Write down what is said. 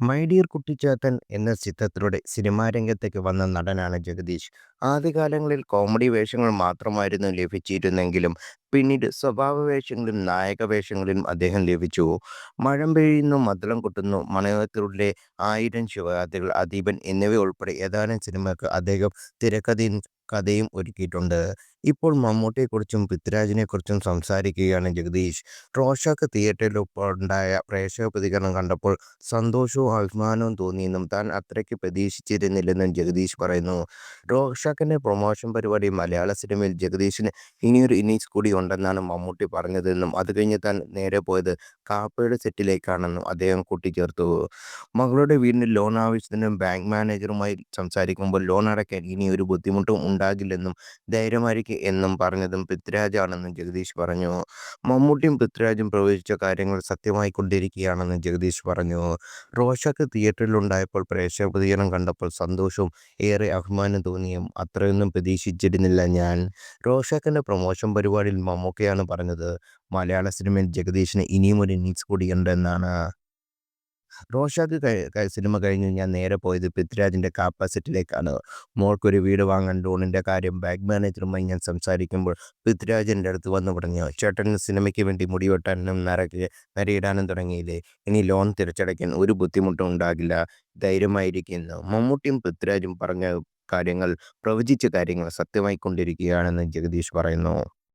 My dear Kuttichathan എന്ന ചിത്രത്തിലൂടെ cinema രംഗത്തേക്ക് വന്ന നടനാണ് ജഗദീഷ്. ആദ്യകാലങ്ങളിൽ കോമഡി വേഷങ്ങൾ മാത്രമായിരുന്നു ലഭിച്ചിരുന്നെങ്കിലും പിന്നീട് സ്വഭാവ വേഷങ്ങളിലും നായക വേഷങ്ങളിലും അദ്ദേഹം ലഭിച്ചു. മഴം പെയ്യുന്നു, മദ്ദളം കൊട്ടുന്നു, മണിരത്നത്തിലെ ആയിരം ശിവഗാഥകൾ, അദീപൻ എന്നിവ ഉൾപ്പെടെ ഏതാനും സിനിമകൾക്ക് അദ്ദേഹം തിരക്കഥയും കഥയും ഒരുക്കിയിട്ടുണ്ട്. ഇപ്പോൾ മമ്മൂട്ടിയെക്കുറിച്ചും പൃഥ്വിരാജിനെക്കുറിച്ചും സംസാരിക്കുകയാണ് ജഗദീഷ്. റോഷാക്ക് തിയേറ്ററിലുണ്ടായ പ്രേക്ഷക പ്രതികരണം കണ്ടപ്പോൾ സന്തോഷവും അഭിമാനവും തോന്നിയെന്നും താൻ അത്രയ്ക്ക് പ്രതീക്ഷിച്ചിരുന്നില്ലെന്നും ജഗദീഷ് പറയുന്നു. റോഷാക്കിന്റെ പ്രൊമോഷൻ പരിപാടി മലയാള സിനിമയിൽ ജഗദീഷിന് ഇനിയൊരു ഇന്നിംഗ്സ് കൂടി ഉണ്ടെന്നാണ് മമ്മൂട്ടി പറഞ്ഞതെന്നും അത് കഴിഞ്ഞ് താൻ നേരെ പോയത് കാപ്പയുടെ സെറ്റിലേക്കാണെന്നും അദ്ദേഹം കൂട്ടിച്ചേർത്തു. മകളുടെ വീടിന് ലോൺ ആവശ്യത്തിന് ബാങ്ക് മാനേജറുമായി സംസാരിക്കുമ്പോൾ ലോൺ അടയ്ക്കാൻ ഇനി ഒരു ബുദ്ധിമുട്ടും ഉണ്ടാകില്ലെന്നും ധൈര്യമായിരിക്കും എന്നും പറഞ്ഞതും പൃഥ്വിരാജാണെന്നും ജഗദീഷ് പറഞ്ഞു. മമ്മൂട്ടിയും പൃഥ്വിരാജും പ്രവചിച്ച കാര്യങ്ങൾ സത്യമായിക്കൊണ്ടിരിക്കുകയാണെന്ന് ജഗദീഷ് പറഞ്ഞു. റോഷാക്ക് തിയേറ്ററിലുണ്ടായപ്പോൾ പ്രേക്ഷക പ്രതികരണം കണ്ടപ്പോൾ സന്തോഷവും ഏറെ അഭിമാനം തോന്നിയും അത്രയൊന്നും പ്രതീക്ഷിച്ചിരുന്നില്ല ഞാൻ. റോഷാക്കിന്റെ പ്രൊമോഷൻ പരിപാടിയിൽ മമ്മൂക്കയാണ് പറഞ്ഞത് മലയാള സിനിമയിൽ ജഗദീഷിന് ഇനിയും ഒരു ഇന്നിംഗ്സ് കൂടിയുണ്ടെന്നാണ്. റോഷാക്ക് സിനിമ കഴിഞ്ഞ് ഞാൻ നേരെ പോയത് പൃഥ്വിരാജിന്റെ കാപ്പ സെറ്റിലേക്കാണ്. മോൾക്കൊരു വീട് വാങ്ങാൻ ലോണിന്റെ കാര്യം ബാങ്ക് മാനേജറുമായി ഞാൻ സംസാരിക്കുമ്പോൾ പൃഥ്വിരാജ് എൻ്റെ അടുത്ത് വന്ന് പറഞ്ഞു, ചേട്ടൻ സിനിമയ്ക്ക് വേണ്ടി മുടി വെട്ടാനും നരയിടാനും തുടങ്ങിയില്ലേ, ഇനി ലോൺ തിരിച്ചടയ്ക്കാൻ ഒരു ബുദ്ധിമുട്ടും ഉണ്ടാകില്ല, ധൈര്യമായിരിക്കുന്നു. മമ്മൂട്ടിയും പൃഥ്വിരാജും പറഞ്ഞ കാര്യങ്ങൾ, പ്രവചിച്ച കാര്യങ്ങൾ സത്യമായിക്കൊണ്ടിരിക്കുകയാണെന്ന് ജഗദീഷ് പറയുന്നു.